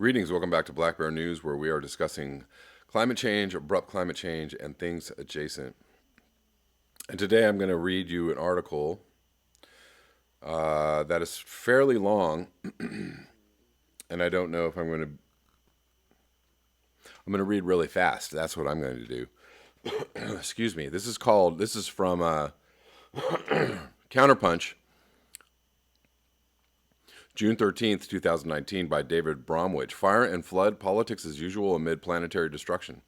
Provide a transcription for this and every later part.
Greetings, welcome back to Black Bear News, where we are discussing climate change, abrupt climate change, and things adjacent. And today I'm going to read you an article that is fairly long, and I don't know if I'm going to read really fast. That's what I'm going to do. Excuse me. This is from Counterpunch, June 13th, 2019, by David Bromwich. Fire and flood, politics as usual amid planetary destruction.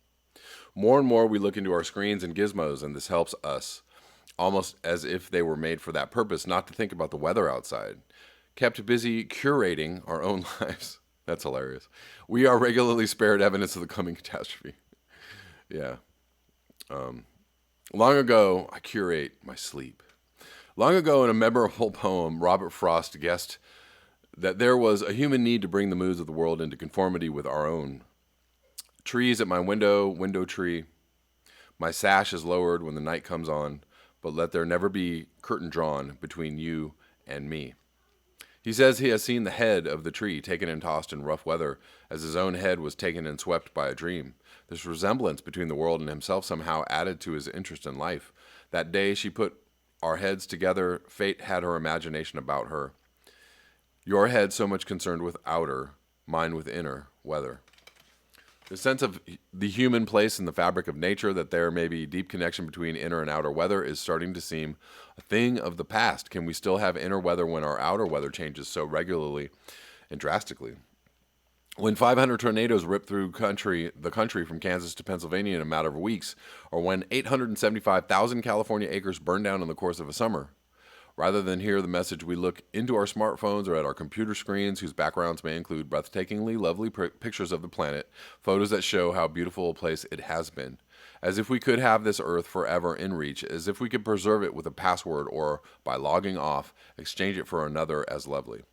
More and more we look into our screens and gizmos, and this helps us, almost as if they were made for that purpose, not to think about the weather outside. Kept busy curating our own lives. That's hilarious. We are regularly spared evidence of the coming catastrophe. Yeah. Long ago, I curate my sleep. Long ago, in a memorable poem, Robert Frost guessed that there was a human need to bring the moods of the world into conformity with our own. Trees at my window tree. My sash is lowered when the night comes on, but let there never be curtain drawn between you and me. He says he has seen the head of the tree taken and tossed in rough weather, as his own head was taken and swept by a dream. This resemblance between the world and himself somehow added to his interest in life. That day she put our heads together, fate had her imagination about her. Your head so much concerned with outer, mine with inner weather. The sense of the human place in the fabric of nature, that there may be deep connection between inner and outer weather, is starting to seem a thing of the past. Can we still have inner weather when our outer weather changes so regularly and drastically? When 500 tornadoes rip through the country from Kansas to Pennsylvania in a matter of weeks, or when 875,000 California acres burn down in the course of a summer, rather than hear the message, we look into our smartphones or at our computer screens, whose backgrounds may include breathtakingly lovely pictures of the planet, photos that show how beautiful a place it has been. As if we could have this earth forever in reach, as if we could preserve it with a password or, by logging off, exchange it for another as lovely.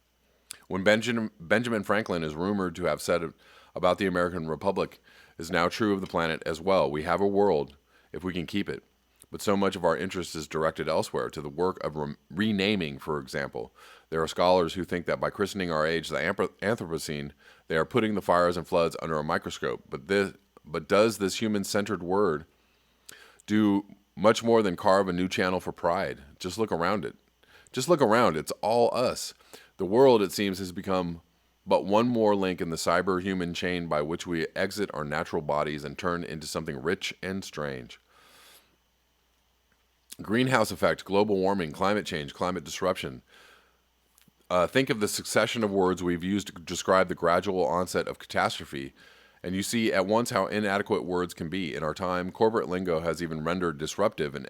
When Benjamin Franklin is rumored to have said about the American Republic is now true of the planet as well. We have a world, if we can keep it. But so much of our interest is directed elsewhere, to the work of renaming, for example. There are scholars who think that by christening our age the Anthropocene, they are putting the fires and floods under a microscope. But does this human-centered word do much more than carve a new channel for pride? Just look around it. Just look around. It's all us. The world, it seems, has become but one more link in the cyber-human chain by which we exit our natural bodies and turn into something rich and strange. Greenhouse effect, global warming, climate change, climate disruption. Think of the succession of words we've used to describe the gradual onset of catastrophe, and you see at once how inadequate words can be. In our time, corporate lingo has even rendered disruptive an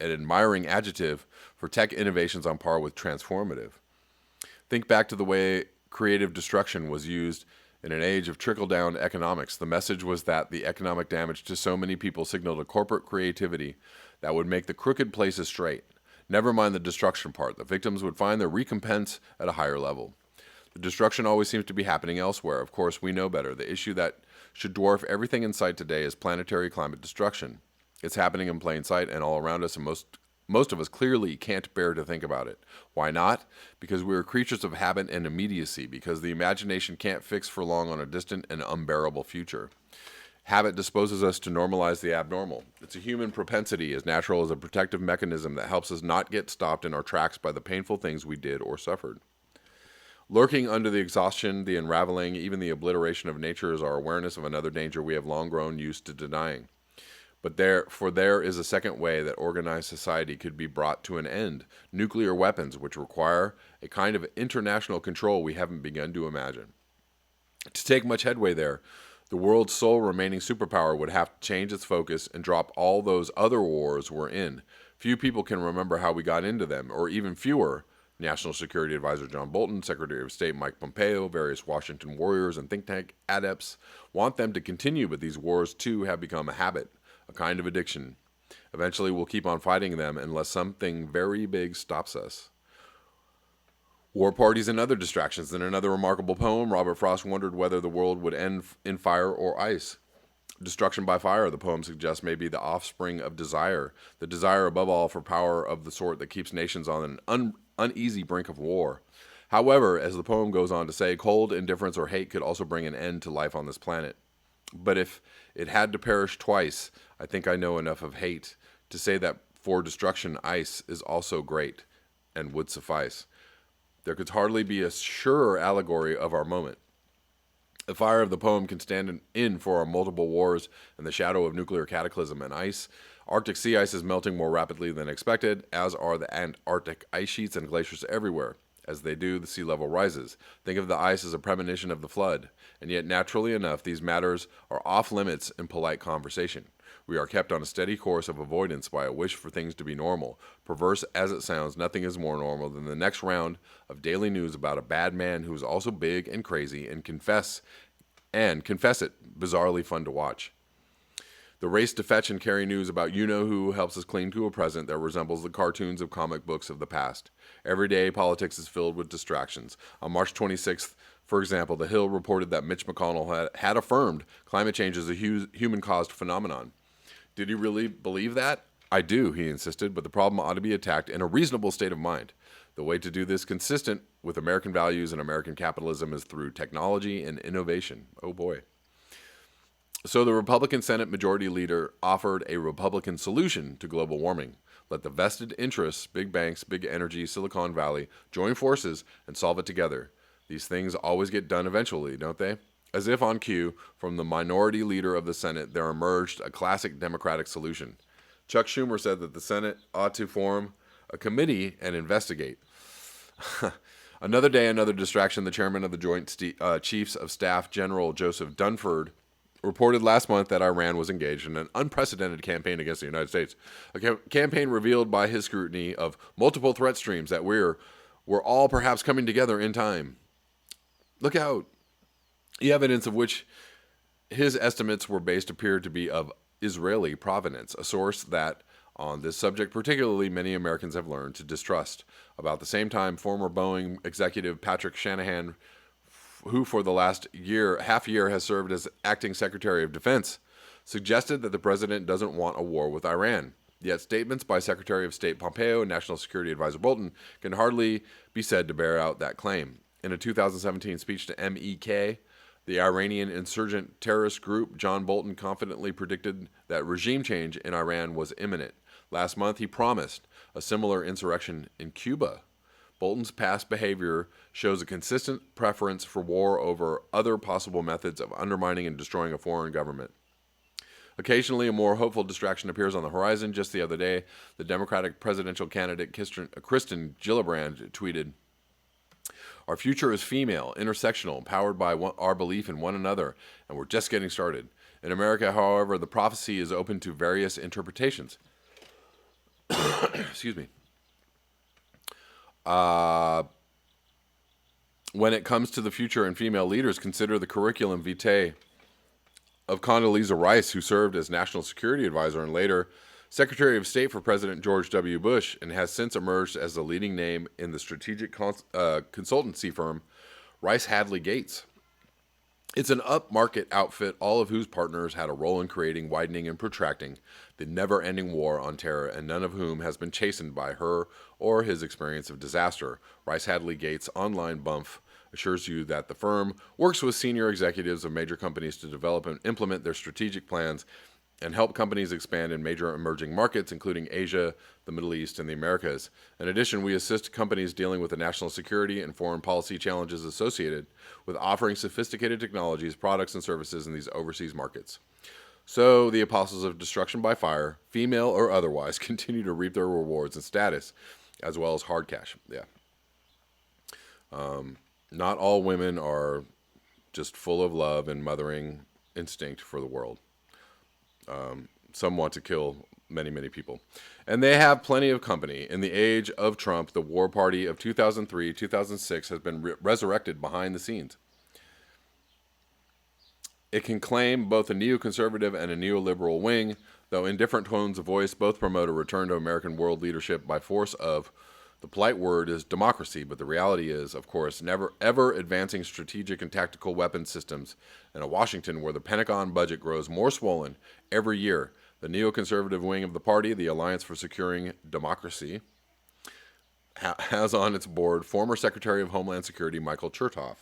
admiring adjective for tech innovations on par with transformative. Think back to the way creative destruction was used in an age of trickle-down economics. The message was that the economic damage to so many people signaled a corporate creativity that would make the crooked places straight. Never mind the destruction part. The victims would find their recompense at a higher level. The destruction always seems to be happening elsewhere. Of course, we know better. The issue that should dwarf everything in sight today is planetary climate destruction. It's happening in plain sight and all around us, and most of us clearly can't bear to think about it. Why not? Because we are creatures of habit and immediacy, because the imagination can't fix for long on a distant and unbearable future. Habit disposes us to normalize the abnormal. It's a human propensity, as natural as a protective mechanism that helps us not get stopped in our tracks by the painful things we did or suffered. Lurking under the exhaustion, the unraveling, even the obliteration of nature is our awareness of another danger we have long grown used to denying. But there is a second way that organized society could be brought to an end: nuclear weapons, which require a kind of international control we haven't begun to imagine. To take much headway there, the world's sole remaining superpower would have to change its focus and drop all those other wars we're in. Few people can remember how we got into them, or even fewer. National Security Advisor John Bolton, Secretary of State Mike Pompeo, various Washington warriors and think tank adepts want them to continue, but these wars too have become a habit, a kind of addiction. Eventually we'll keep on fighting them unless something very big stops us. War parties and other distractions. In another remarkable poem, Robert Frost wondered whether the world would end in fire or ice. Destruction by fire, the poem suggests, may be the offspring of desire, the desire above all for power of the sort that keeps nations on an uneasy brink of war. However, as the poem goes on to say, cold, indifference, or hate could also bring an end to life on this planet. But if it had to perish twice, I think I know enough of hate to say that for destruction, ice is also great and would suffice. There could hardly be a surer allegory of our moment. The fire of the poem can stand in for our multiple wars and the shadow of nuclear cataclysm and ice. Arctic sea ice is melting more rapidly than expected, as are the Antarctic ice sheets and glaciers everywhere. As they do, the sea level rises. Think of the ice as a premonition of the flood, and yet naturally enough, these matters are off limits in polite conversation. We are kept on a steady course of avoidance by a wish for things to be normal. Perverse as it sounds, nothing is more normal than the next round of daily news about a bad man who is also big and crazy and confess it, bizarrely fun to watch. The race to fetch and carry news about you-know-who helps us cling to a present that resembles the cartoons of comic books of the past. Every day, politics is filled with distractions. On March 26th, for example, The Hill reported that Mitch McConnell had affirmed climate change is a human-caused phenomenon. Did he really believe that? I do, he insisted, but the problem ought to be attacked in a reasonable state of mind. The way to do this consistent with American values and American capitalism is through technology and innovation. Oh boy. So the Republican Senate Majority Leader offered a Republican solution to global warming. Let the vested interests, big banks, big energy, Silicon Valley, join forces and solve it together. These things always get done eventually, don't they? As if on cue, from the minority leader of the Senate, there emerged a classic Democratic solution. Chuck Schumer said that the Senate ought to form a committee and investigate. Another day, another distraction. The chairman of the Joint Chiefs of Staff, General Joseph Dunford, reported last month that Iran was engaged in an unprecedented campaign against the United States. A campaign revealed by his scrutiny of multiple threat streams that we're all perhaps coming together in time. Look out. The evidence of which his estimates were based appeared to be of Israeli provenance, a source that, on this subject particularly, many Americans have learned to distrust. About the same time, former Boeing executive Patrick Shanahan, who for the last half year has served as acting Secretary of Defense, suggested that the president doesn't want a war with Iran. Yet statements by Secretary of State Pompeo and National Security Advisor Bolton can hardly be said to bear out that claim. In a 2017 speech to MEK, the Iranian insurgent terrorist group, John Bolton confidently predicted that regime change in Iran was imminent. Last month, he promised a similar insurrection in Cuba. Bolton's past behavior shows a consistent preference for war over other possible methods of undermining and destroying a foreign government. Occasionally, a more hopeful distraction appears on the horizon. Just the other day, the Democratic presidential candidate Kristen Gillibrand tweeted, "Our future is female, intersectional, powered by our belief in one another, and we're just getting started." In America, however, the prophecy is open to various interpretations. Excuse me. When it comes to the future and female leaders, consider the curriculum vitae of Condoleezza Rice, who served as National Security Advisor and later Secretary of State for President George W. Bush, and has since emerged as the leading name in the strategic consultancy firm Rice Hadley Gates. It's an upmarket outfit, all of whose partners had a role in creating, widening, and protracting the never-ending war on terror, and none of whom has been chastened by her or his experience of disaster. Rice Hadley Gates' online bump assures you that the firm works with senior executives of major companies to develop and implement their strategic plans and help companies expand in major emerging markets, including Asia, the Middle East, and the Americas. In addition, we assist companies dealing with the national security and foreign policy challenges associated with offering sophisticated technologies, products, and services in these overseas markets. So the apostles of destruction by fire, female or otherwise, continue to reap their rewards and status, as well as hard cash. Yeah. Not all women are just full of love and mothering instinct for the world. Some want to kill many, many people. And they have plenty of company. In the age of Trump, the war party of 2003, 2006 has been resurrected behind the scenes. It can claim both a neoconservative and a neoliberal wing, though in different tones of voice, both promote a return to American world leadership by force of, the polite word is democracy, but the reality is, of course, never ever advancing strategic and tactical weapons systems in a Washington where the Pentagon budget grows more swollen every year. The neoconservative wing of the party, the Alliance for Securing Democracy, has on its board former Secretary of Homeland Security Michael Chertoff.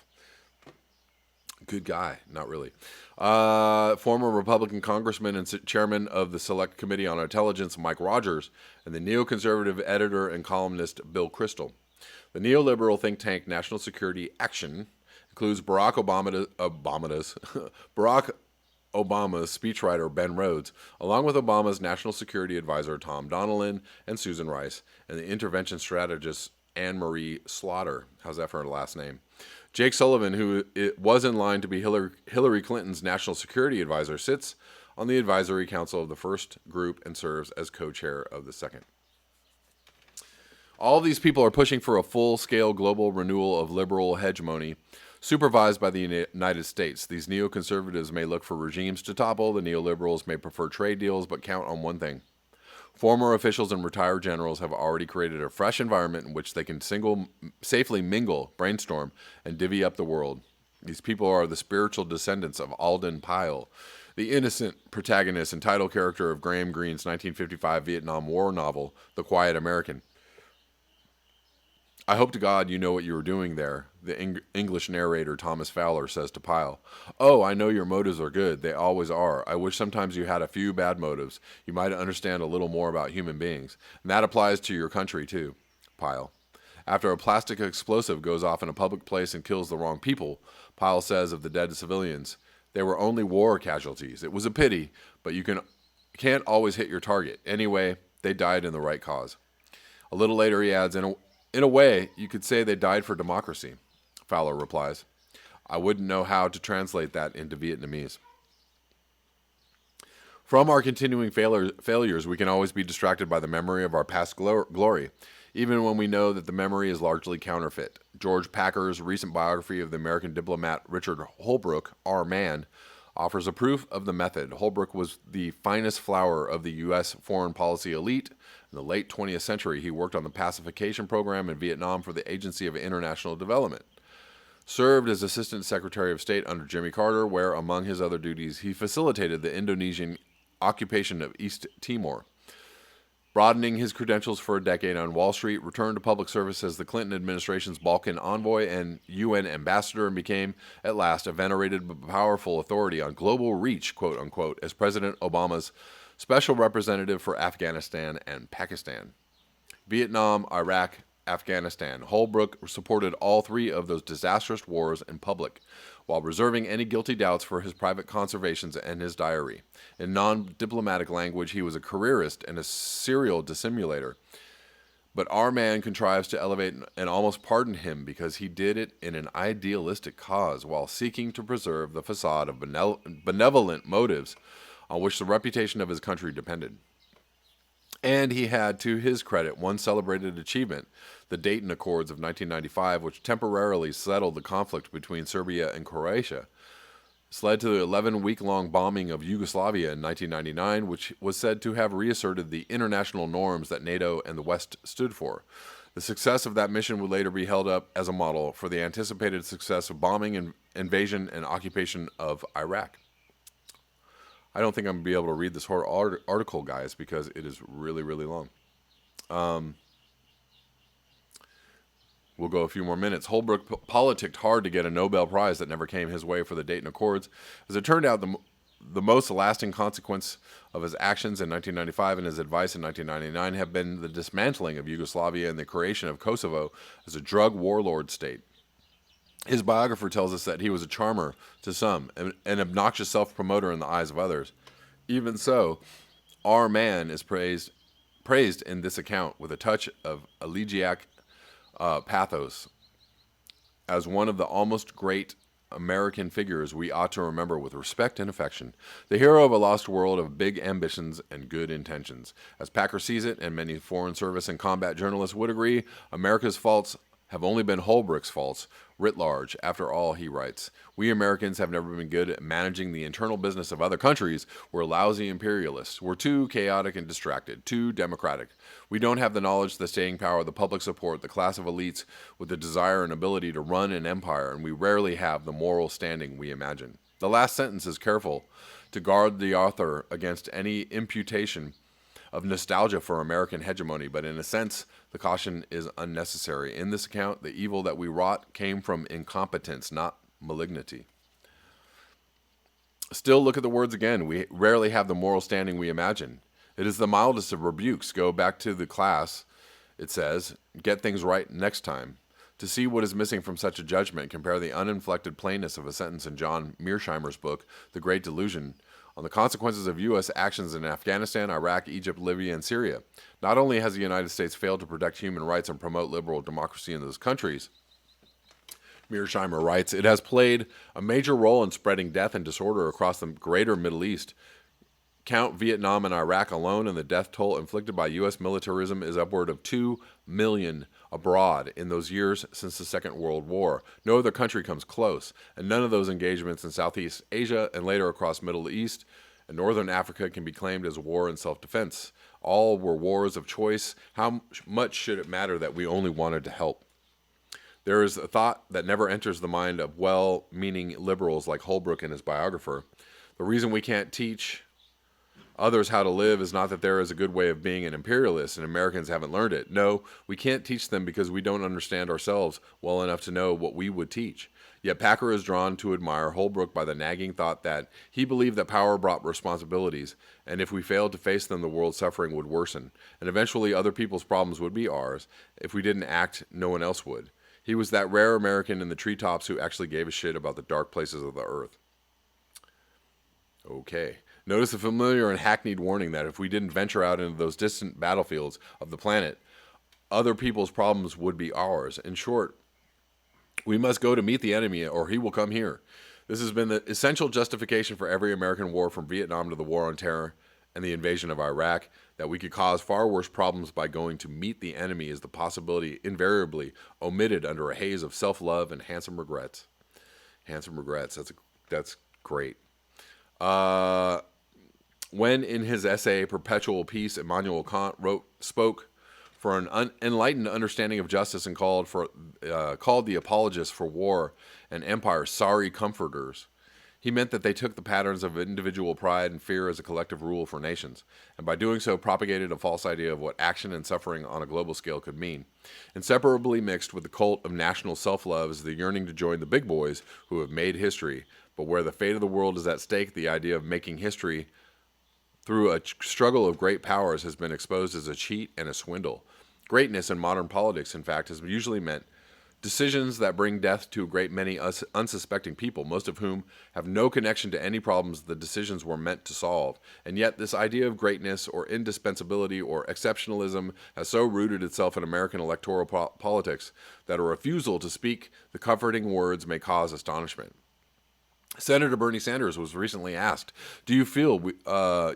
Good guy, not really. Former Republican Congressman and Chairman of the Select Committee on Intelligence Mike Rogers, and the neoconservative editor and columnist Bill Kristol. The neoliberal think tank National Security Action includes Barack Obama's speechwriter Ben Rhodes, along with Obama's National Security Advisor Tom Donilon and Susan Rice, and the intervention strategist Anne Marie Slaughter. How's that for her last name? Jake Sullivan, who was in line to be Hillary Clinton's National Security Advisor, sits on the advisory council of the first group and serves as co-chair of the second. All these people are pushing for a full-scale global renewal of liberal hegemony, supervised by the United States. These neoconservatives may look for regimes to topple. The neoliberals may prefer trade deals, but count on one thing. Former officials and retired generals have already created a fresh environment in which they can safely mingle, brainstorm, and divvy up the world. These people are the spiritual descendants of Alden Pyle, the innocent protagonist and title character of Graham Greene's 1955 Vietnam War novel, The Quiet American. I hope to God you know what you were doing there, the English narrator Thomas Fowler says to Pyle. Oh, I know your motives are good. They always are. I wish sometimes you had a few bad motives. You might understand a little more about human beings. And that applies to your country, too. Pyle. After a plastic explosive goes off in a public place and kills the wrong people, Pyle says of the dead civilians, they were only war casualties. It was a pity, but you can't always hit your target. Anyway, they died in the right cause. A little later he adds, in a way, you could say they died for democracy. Fowler replies, I wouldn't know how to translate that into Vietnamese. From our continuing failures, we can always be distracted by the memory of our past glory, even when we know that the memory is largely counterfeit. George Packer's recent biography of the American diplomat Richard Holbrooke, Our Man, offers a proof of the method. Holbrooke was the finest flower of the U.S. foreign policy elite. In the late 20th century, he worked on the pacification program in Vietnam for the Agency of International Development. Served as Assistant Secretary of State under Jimmy Carter, where, among his other duties, he facilitated the Indonesian occupation of East Timor. Broadening his credentials for a decade on Wall Street, returned to public service as the Clinton administration's Balkan envoy and UN ambassador, and became, at last, a venerated but powerful authority on global reach, quote-unquote, as President Obama's special representative for Afghanistan and Pakistan. Vietnam, Iraq, Afghanistan. Holbrooke supported all three of those disastrous wars in public, while reserving any guilty doubts for his private conservations and his diary. In non-diplomatic language, he was a careerist and a serial dissimulator. But Our Man contrives to elevate and almost pardon him because he did it in an idealistic cause while seeking to preserve the facade of benevolent motives on which the reputation of his country depended. And he had, to his credit, one celebrated achievement, the Dayton Accords of 1995, which temporarily settled the conflict between Serbia and Croatia. This led to the 11-week-long bombing of Yugoslavia in 1999, which was said to have reasserted the international norms that NATO and the West stood for. The success of that mission would later be held up as a model for the anticipated success of bombing, and invasion, and occupation of Iraq. I don't think I'm going to be able to read this whole article, guys, because it is really, really long. We'll go a few more minutes. Holbrooke politicked hard to get a Nobel Prize that never came his way for the Dayton Accords. As it turned out, the most lasting consequence of his actions in 1995 and his advice in 1999 have been the dismantling of Yugoslavia and the creation of Kosovo as a drug warlord state. His biographer tells us that he was a charmer to some, an obnoxious self-promoter in the eyes of others. Even so, Our Man is praised in this account with a touch of elegiac pathos as one of the almost great American figures we ought to remember with respect and affection, the hero of a lost world of big ambitions and good intentions. As Packer sees it, and many foreign service and combat journalists would agree, America's faults have only been Holbrooke's faults, writ large. After all, he writes, we Americans have never been good at managing the internal business of other countries. We're lousy imperialists. We're too chaotic and distracted, too democratic. We don't have the knowledge, the staying power, the public support, the class of elites with the desire and ability to run an empire, and we rarely have the moral standing we imagine. The last sentence is careful to guard the author against any imputation of nostalgia for American hegemony, but in a sense, the caution is unnecessary. In this account, the evil that we wrought came from incompetence, not malignity. Still, look at the words again. We rarely have the moral standing we imagine. It is the mildest of rebukes. Go back to the class, it says, get things right next time. To see what is missing from such a judgment, compare the uninflected plainness of a sentence in John Mearsheimer's book, The Great Delusion, on the consequences of U.S. actions in Afghanistan, Iraq, Egypt, Libya, and Syria. Not only has the United States failed to protect human rights and promote liberal democracy in those countries, Mearsheimer writes, it has played a major role in spreading death and disorder across the greater Middle East. Count Vietnam and Iraq alone, and the death toll inflicted by U.S. militarism is upward of 2 million abroad in those years since the Second World War. No other country comes close, and none of those engagements in Southeast Asia and later across Middle East and Northern Africa can be claimed as war in self-defense. All were wars of choice. How much should it matter that we only wanted to help? There is a thought that never enters the mind of well-meaning liberals like Holbrook and his biographer. The reason we can't teach others how to live is not that there is a good way of being an imperialist and Americans haven't learned it. No, we can't teach them because we don't understand ourselves well enough to know what we would teach. Yet Packer is drawn to admire Holbrook by the nagging thought that he believed that power brought responsibilities, and if we failed to face them, the world's suffering would worsen, and eventually other people's problems would be ours. If we didn't act, no one else would. He was that rare American in the treetops who actually gave a shit about the dark places of the earth. Okay. Notice the familiar and hackneyed warning that if we didn't venture out into those distant battlefields of the planet, other people's problems would be ours. In short, we must go to meet the enemy or he will come here. This has been the essential justification for every American war from Vietnam to the War on Terror and the invasion of Iraq. That we could cause far worse problems by going to meet the enemy is the possibility invariably omitted under a haze of self-love and handsome regrets. Handsome regrets, that's great. When in his essay Perpetual Peace, Immanuel Kant spoke for an enlightened understanding of justice and called the apologists for war and empire sorry comforters. He meant that they took the patterns of individual pride and fear as a collective rule for nations, and by doing so propagated a false idea of what action and suffering on a global scale could mean. Inseparably mixed with the cult of national self-love is the yearning to join the big boys who have made history, but where the fate of the world is at stake, the idea of making history through a struggle of great powers has been exposed as a cheat and a swindle. Greatness in modern politics, in fact, has usually meant decisions that bring death to a great many unsuspecting people, most of whom have no connection to any problems the decisions were meant to solve. And yet this idea of greatness or indispensability or exceptionalism has so rooted itself in American electoral politics that a refusal to speak the comforting words may cause astonishment. Senator Bernie Sanders was recently asked, do you feel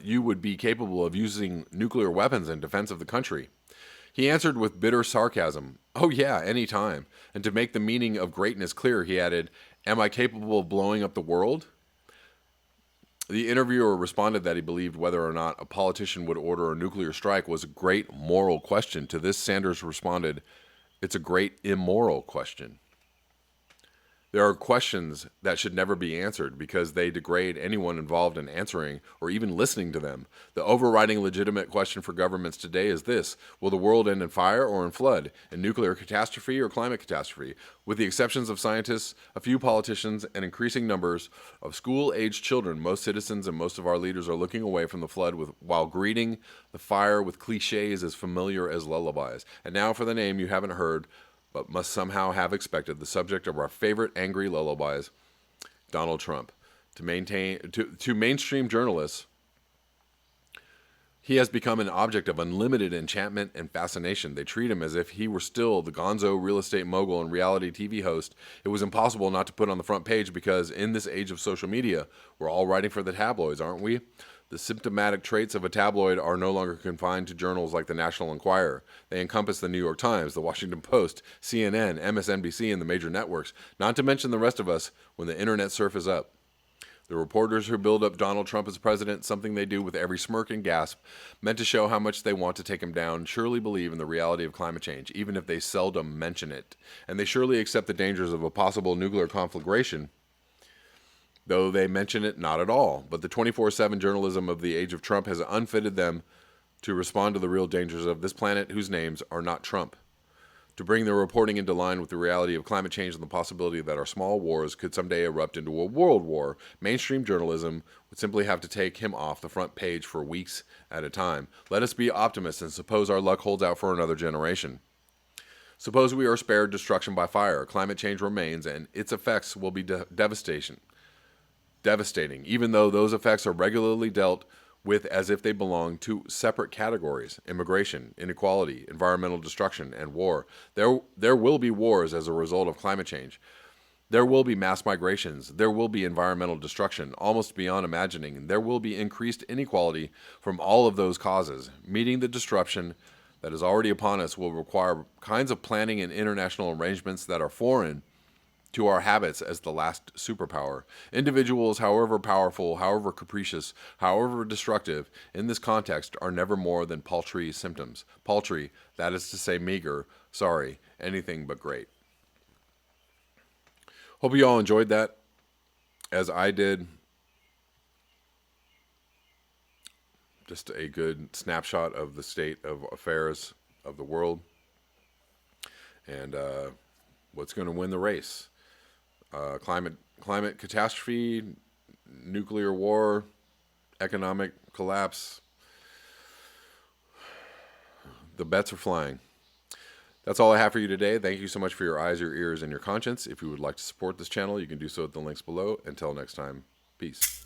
you would be capable of using nuclear weapons in defense of the country? He answered with bitter sarcasm, oh yeah, any time. And to make the meaning of greatness clear, he added, am I capable of blowing up the world? The interviewer responded that he believed whether or not a politician would order a nuclear strike was a great moral question. To this, Sanders responded, it's a great immoral question. There are questions that should never be answered because they degrade anyone involved in answering or even listening to them. The overriding legitimate question for governments today is this: will the world end in fire or in flood, in nuclear catastrophe or climate catastrophe? With the exceptions of scientists, a few politicians, and increasing numbers of school-aged children, most citizens and most of our leaders are looking away from the flood while greeting the fire with cliches as familiar as lullabies. And now for the name you haven't heard, but must somehow have expected, the subject of our favorite angry lullabies, Donald Trump. To mainstream journalists, he has become an object of unlimited enchantment and fascination. They treat him as if he were still the gonzo real estate mogul and reality TV host it was impossible not to put on the front page because in this age of social media, we're all writing for the tabloids, aren't we? The symptomatic traits of a tabloid are no longer confined to journals like the National Enquirer. They encompass the New York Times, the Washington Post, CNN, MSNBC, and the major networks, not to mention the rest of us when the internet surf is up. The reporters who build up Donald Trump as president, something they do with every smirk and gasp, meant to show how much they want to take him down, surely believe in the reality of climate change, even if they seldom mention it. And they surely accept the dangers of a possible nuclear conflagration, though they mention it not at all. But the 24/7 journalism of the age of Trump has unfitted them to respond to the real dangers of this planet whose names are not Trump, to bring their reporting into line with the reality of climate change and the possibility that our small wars could someday erupt into a world war. Mainstream journalism would simply have to take him off the front page for weeks at a time. Let us be optimists and suppose our luck holds out for another generation. Suppose we are spared destruction by fire. Climate change remains, and its effects will be devastating, even though those effects are regularly dealt with as if they belong to separate categories: immigration, inequality, environmental destruction, and war. There will be wars as a result of climate change. There will be mass migrations. There will be environmental destruction, almost beyond imagining. There will be increased inequality from all of those causes. Meeting the disruption that is already upon us will require kinds of planning and international arrangements that are foreign to our habits as the last superpower. Individuals, however powerful, however capricious, however destructive, in this context are never more than paltry symptoms. Paltry, that is to say meager, sorry, anything but great. Hope you all enjoyed that, as I did. Just a good snapshot of the state of affairs of the world and what's going to win the race. Climate catastrophe, nuclear war, economic collapse. The bets are flying. That's all I have for you today. Thank you so much for your eyes, your ears, and your conscience. If you would like to support this channel, you can do so at the links below. Until next time, peace.